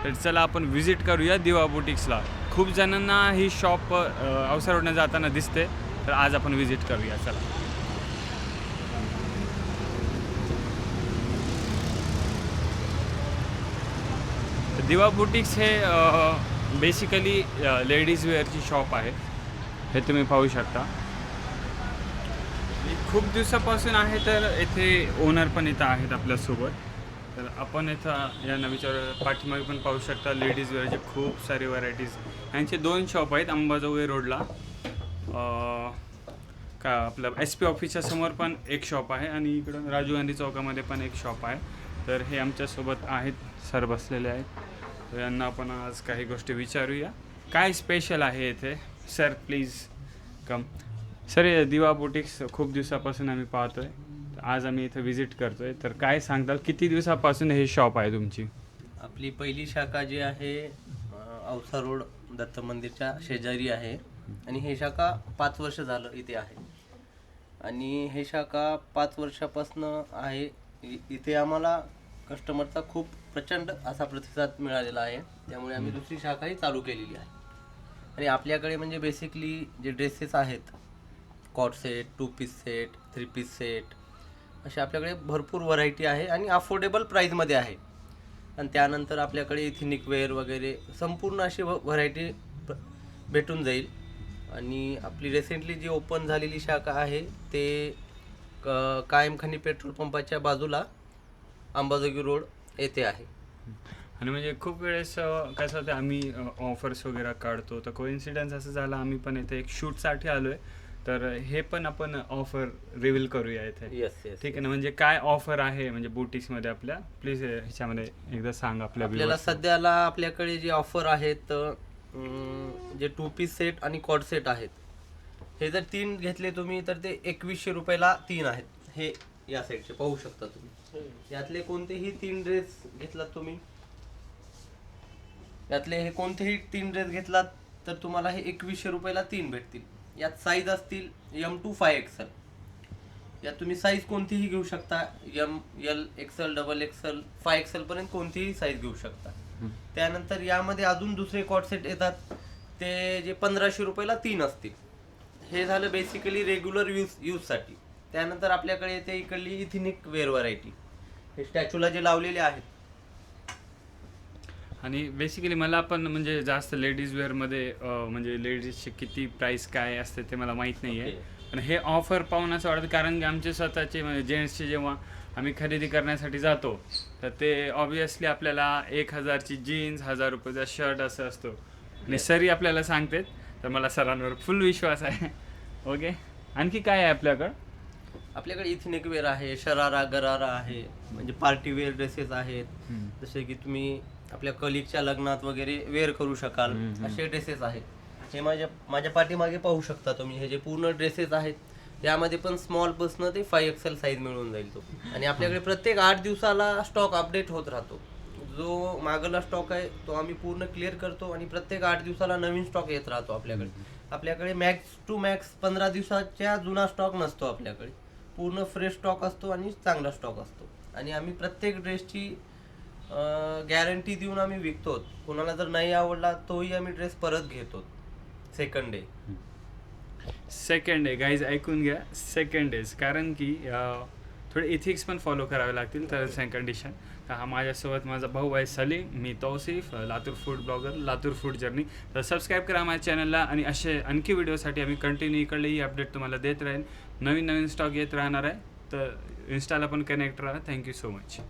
तर चला आपण व्हिजिट करूया दिवा बुटिक्सला. खूप जणांना ही शॉप अवसर रोडने जाताना दिसते, तर आज आपण व्हिजिट करूया. चला. दिवा बुटिक्स हे बेसिकली लेडीज वेअरची शॉप आहे. हे तुम्ही पाहू शकता. खूप दिवसापासून आहे, तर येथे ओनर पण इथं आहेत आपल्यासोबत. तर आपण इथं यांना विचार पाठीमागे पण पाहू शकता लेडीज वेअरचे खूप सारे व्हरायटीज. यांचे 2 शॉप आहेत अंबाजोगाई रोडला. का आपलं SP ऑफिसच्या समोर पण एक शॉप आहे आणि इकडं राजीव गांधी चौकामध्ये पण एक शॉप आहे. तर हे आमच्यासोबत आहेत, सर बसलेले आहेत. तर यांना आपण आज काही गोष्टी विचारूया. काय स्पेशल आहे इथे? Sir please come. सर, दिवा बुटिक्स खूप दिवसापासून आम्ही पाहतोय, आज आम्ही इथं व्हिजिट करतोय. तर काय सांगताल, किती दिवसापासून हे शॉप आहे तुमची? आपली पहिली शाखा जी आहे औसा रोड दत्त मंदिरच्या शेजारी आहे आणि हे शाखा 5 वर्ष झालं इथे आहे. आणि हे शाखा 5 वर्षापासून आहे. इथे आम्हाला कस्टमरचा खूप प्रचंड असा प्रतिसाद मिळालेला आहे, त्यामुळे आम्ही दुसरी शाखाही चालू केलेली आहे. आणि आपल्याकडे म्हणजे बेसिकली जे ड्रेसेस आहेत, cot set, 2 piece set, 3 piece set, अशा आपल्याकडे भरपूर व्हरायटी आहे आणि अफोर्डेबल प्राईजमध्ये आहे. आणि त्यानंतर आपल्याकडे इथनिक वेअर वगैरे संपूर्ण अशी व्हरायटी भेटून जाईल. आणि आपली रिसेंटली जी ओपन झालेली शाखा आहे ते कायमखानी पेट्रोल पंपाच्या बाजूला अंबाजोगाई रोड येथे आहे. आणि म्हणजे खूप वेळेस कसं होतं, आम्ही ऑफर्स वगैरे काढतो, तर कोइन्सिडन्स असं झालं आम्ही पण इथे एक शूटसाठी आलो आहे. तर हे पण आपण ऑफर रिव्हील करूया इथे. येस. ठीक आहे ना? म्हणजे काय ऑफर आहे म्हणजे बुटिक्समध्ये आपल्या, प्लीज ह्याच्यामध्ये एकदा सांग आपल्याला सध्याला आपल्याकडे जे ऑफर आहेत, जे 2 पीस सेट आणि कॉट सेट आहेत, हे जर 3 घेतले तुम्ही तर ते 2100 रुपयाला 3 आहेत. हे या साईडचे पाहू शकता तुम्ही. यातले कोणतेही 3 ड्रेस घेतलात तुम्ही, यातले हे कोणतेही 3 ड्रेस घेतलात तर तुम्हाला हे 2100 रुपयाला 3 भेटतील. यात साईज असतील M to 5XL. यात तुम्ही साईज कोणतीही घेऊ शकता, M, L, XL, XXL, 5XL पर्यंत कोणतीही साईज घेऊ शकता. त्यानंतर यामध्ये अजून दुसरे कॉट सेट येतात, ते जे 1500 रुपयाला 3 असतील. हे झालं बेसिकली रेग्युलर यूजसाठी. त्यानंतर आपल्याकडे येते इकडली इथनिक वेअर व्हरायटी, हे स्टॅच्यूला जे लावलेले आहेत. आणि बेसिकली मला पण म्हणजे जास्त लेडीज वेअरमध्ये म्हणजे लेडीजचे किती प्राईस काय असते ते मला माहीत नाही आहे. पण हे ऑफर पाहून असं वाटतं, कारण की आमचे स्वतःचे म्हणजे जेंट्सचे जेव्हा आम्ही खरेदी करण्यासाठी जातो, तर ते ऑब्वियसली आपल्याला 1000ची जीन्स, 1000 रुपयाचा शर्ट असं असतो. आणि सरी आपल्याला सांगतात, तर मला सरांवर फुल विश्वास आहे. ओके, आणखी काय आहे आपल्याकडं? आपल्याकडे इथनिक वेअर आहे, शरारा गरारा आहे, म्हणजे पार्टी वेअर ड्रेसेस आहेत. जसे की तुम्ही आपल्या कलिगच्या लग्नात वगैरे वेअर करू शकाल असे ड्रेसेस आहेत. हे माझ्या पाठीमागे पाहू शकता तुम्ही. हे जे पूर्ण ड्रेसेस आहेत, यामध्ये पण स्मॉल पासून ते 5XL साईज मिळून जाईल तो. आणि आपल्याकडे प्रत्येक 8 दिवसाला स्टॉक अपडेट होत राहतो. जो मागला स्टॉक आहे तो आम्ही पूर्ण क्लिअर करतो आणि प्रत्येक 8 दिवसाला नवीन स्टॉक येत राहतो आपल्याकडे. आपल्याकडे मॅक्स टू मॅक्स 15 दिवसाच्या जुना स्टॉक नसतो आपल्याकडे. पूर्ण फ्रेश स्टॉक असतो आणि चांगला स्टॉक असतो. आणि आम्ही प्रत्येक ड्रेसची गॅरंटी देऊन आम्ही विकतो. कोणाला जर नाही आवडला तोही आम्ही ड्रेस परत घेतो सेकंड डे गाईज, ऐकून घ्या, सेकंड डेज. कारण की थोडे इथिक्स पण फॉलो करावे लागतील टर्म्स अँड कंडिशन. तर हा माझ्यासोबत माझा भाऊ आहे सलीम, मी Tausif, Latur food blogger, Latur food journey. तर सबस्क्राईब करा माझ्या चॅनलला. आणि असे आणखी व्हिडिओसाठी आम्ही कंटिन्यू इकडलेही अपडेट तुम्हाला देत राहील. नवीन स्टॉक येत राहणार आहे. तर इन्स्टाला पण कनेक्ट राहा. Thank you so much.